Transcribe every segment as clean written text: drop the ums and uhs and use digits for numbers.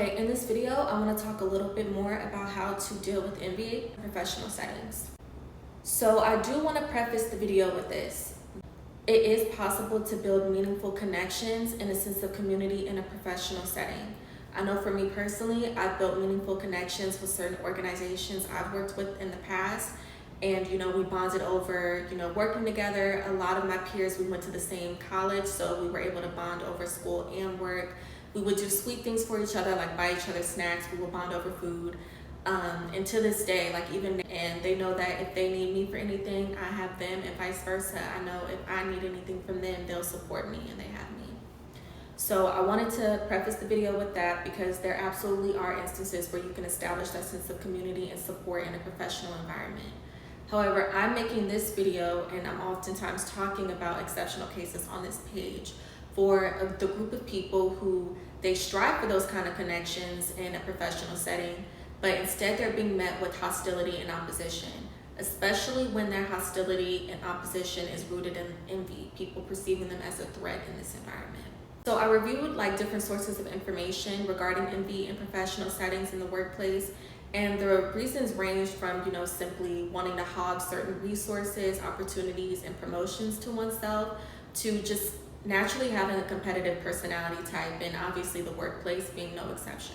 Okay, in this video, I want to talk a little bit more about how to deal with envy in professional settings. So I do want to preface the video with this. It is possible to build meaningful connections and a sense of community in a professional setting. I know for me personally, I've built meaningful connections with certain organizations I've worked with in the past. And, we bonded over, working together. A lot of my peers, we went to the same college, so we were able to bond over school and work. We would do sweet things for each other, like buy each other snacks. We would bond over food. And to this day, and they know that if they need me for anything, I have them, and vice versa. I know if I need anything from them, they'll support me and they have me. So I wanted to preface the video with that because there absolutely are instances where you can establish that sense of community and support in a professional environment. However, I'm making this video and I'm oftentimes talking about exceptional cases on this page for the group of people who they strive for those kind of connections in a professional setting, but instead they're being met with hostility and opposition, especially when their hostility and opposition is rooted in envy, people perceiving them as a threat in this environment. So I reviewed different sources of information regarding envy in professional settings in the workplace, and the reasons ranged from, simply wanting to hog certain resources, opportunities, and promotions to oneself, to just naturally having a competitive personality type, and obviously the workplace being no exception.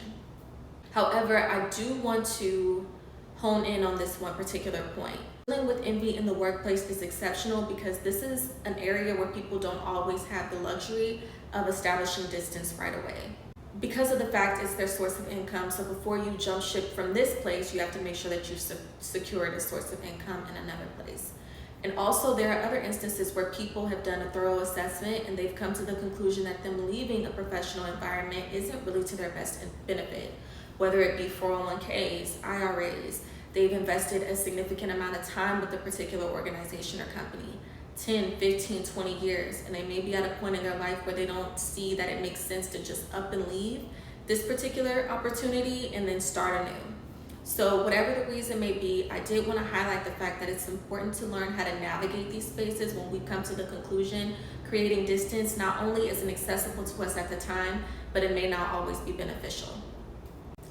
However, I do want to hone in on this one particular point. Dealing with envy in the workplace is exceptional because this is an area where people don't always have the luxury of establishing distance right away. Because of the fact it's their source of income, so before you jump ship from this place, you have to make sure that you've secured a source of income in another place. And also there are other instances where people have done a thorough assessment and they've come to the conclusion that them leaving a professional environment isn't really to their best benefit, whether it be 401ks, IRAs. They've invested a significant amount of time with a particular organization or company, 10, 15, 20 years, and they may be at a point in their life where they don't see that it makes sense to just up and leave this particular opportunity and then start anew. So whatever the reason may be, I did want to highlight the fact that it's important to learn how to navigate these spaces when we come to the conclusion. Creating distance not only isn't accessible to us at the time, but it may not always be beneficial.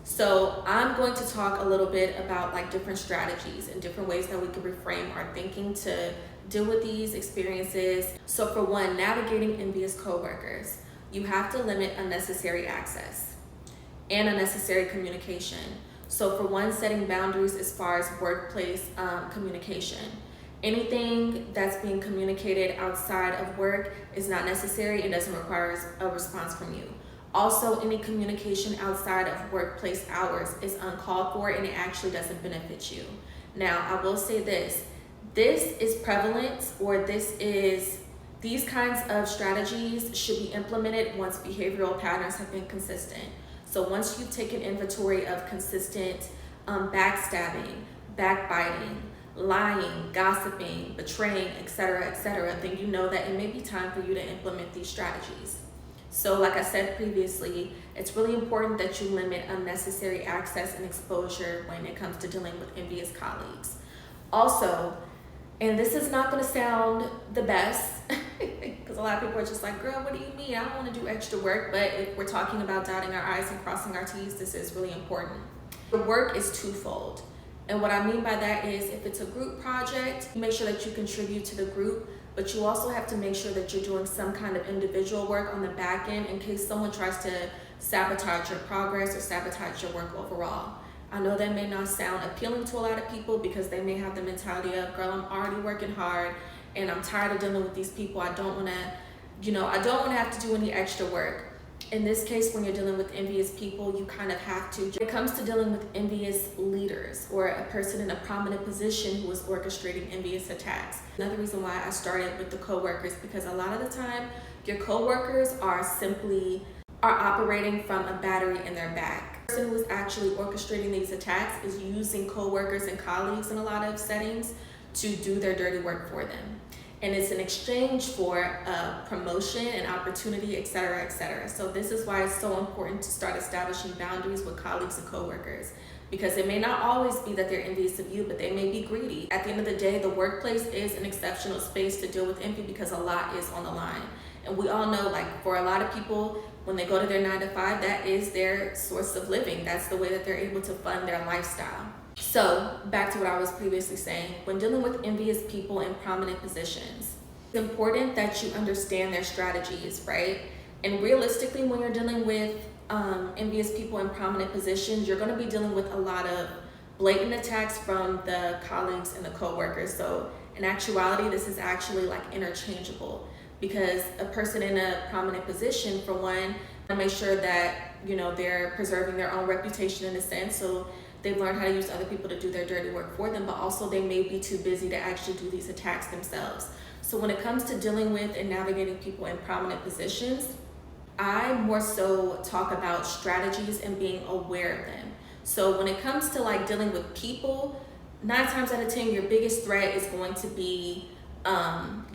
So I'm going to talk a little bit about different strategies and different ways that we can reframe our thinking to deal with these experiences. So for one, navigating envious coworkers, you have to limit unnecessary access and unnecessary communication. So for one, setting boundaries as far as workplace communication. Anything that's being communicated outside of work is not necessary and doesn't require a response from you. Also, any communication outside of workplace hours is uncalled for and it actually doesn't benefit you. Now, I will say this is prevalent, or these kinds of strategies should be implemented once behavioral patterns have been consistent. So once you've taken inventory of consistent backstabbing, backbiting, lying, gossiping, betraying, etc., then you know that it may be time for you to implement these strategies. So like I said previously, it's really important that you limit unnecessary access and exposure when it comes to dealing with envious colleagues. Also, and this is not going to sound the best because a lot of people are just like, girl, what do you mean? I don't want to do extra work. But if we're talking about dotting our I's and crossing our T's, this is really important. The work is twofold. And what I mean by that is if it's a group project, make sure that you contribute to the group, but you also have to make sure that you're doing some kind of individual work on the back end in case someone tries to sabotage your progress or sabotage your work overall. I know that may not sound appealing to a lot of people because they may have the mentality of, girl, I'm already working hard and I'm tired of dealing with these people. I don't want to have to do any extra work. In this case, when you're dealing with envious people, you kind of have to. When it comes to dealing with envious leaders or a person in a prominent position who is orchestrating envious attacks. Another reason why I started with the coworkers, because a lot of the time your coworkers are operating from a battery in their back. The person who is actually orchestrating these attacks is using coworkers and colleagues in a lot of settings to do their dirty work for them. And it's in exchange for promotion and opportunity, etc., etc. So this is why it's so important to start establishing boundaries with colleagues and coworkers, because it may not always be that they're envious of you, but they may be greedy. At the end of the day, the workplace is an exceptional space to deal with envy because a lot is on the line. And we all know, for a lot of people, when they go to their 9 to 5, that is their source of living. That's the way that they're able to fund their lifestyle. So back to what I was previously saying, when dealing with envious people in prominent positions, it's important that you understand their strategies, right? And realistically, when you're dealing with envious people in prominent positions, you're going to be dealing with a lot of blatant attacks from the colleagues and the co-workers. So in actuality, this is actually like interchangeable, because a person in a prominent position, for one, to make sure that, you know, they're preserving their own reputation in a sense. So they've learned how to use other people to do their dirty work for them, but also they may be too busy to actually do these attacks themselves. So when it comes to dealing with and navigating people in prominent positions, I more so talk about strategies and being aware of them. So when it comes to like dealing with people, 9 times out of 10, your biggest threat is going to be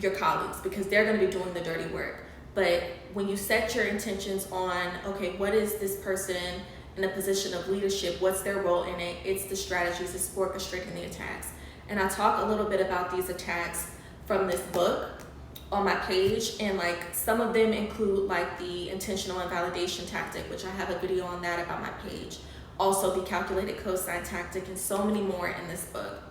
your colleagues, because they're going to be doing the dirty work. But when you set your intentions on, okay, what is this person in a position of leadership, what's their role in it? It's the strategies, it's orchestrating the attacks. And I talk a little bit about these attacks from this book on my page, and like some of them include like the intentional invalidation tactic, which I have a video on that about my page. Also the calculated cosign tactic, and so many more in this book,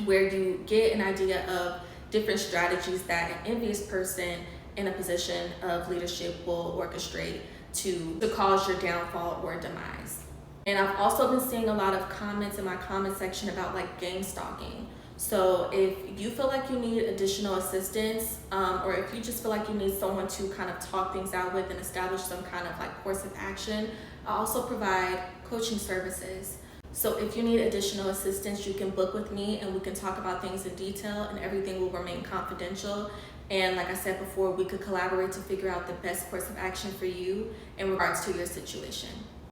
where you get an idea of different strategies that an envious person in a position of leadership will orchestrate to cause your downfall or demise. And I've also been seeing a lot of comments in my comment section about like gang stalking. So if you feel like you need additional assistance, or if you just feel like you need someone to kind of talk things out with and establish some kind of like course of action, I also provide coaching services. So if you need additional assistance, you can book with me and we can talk about things in detail, and everything will remain confidential. And like I said before, we could collaborate to figure out the best course of action for you in regards to your situation.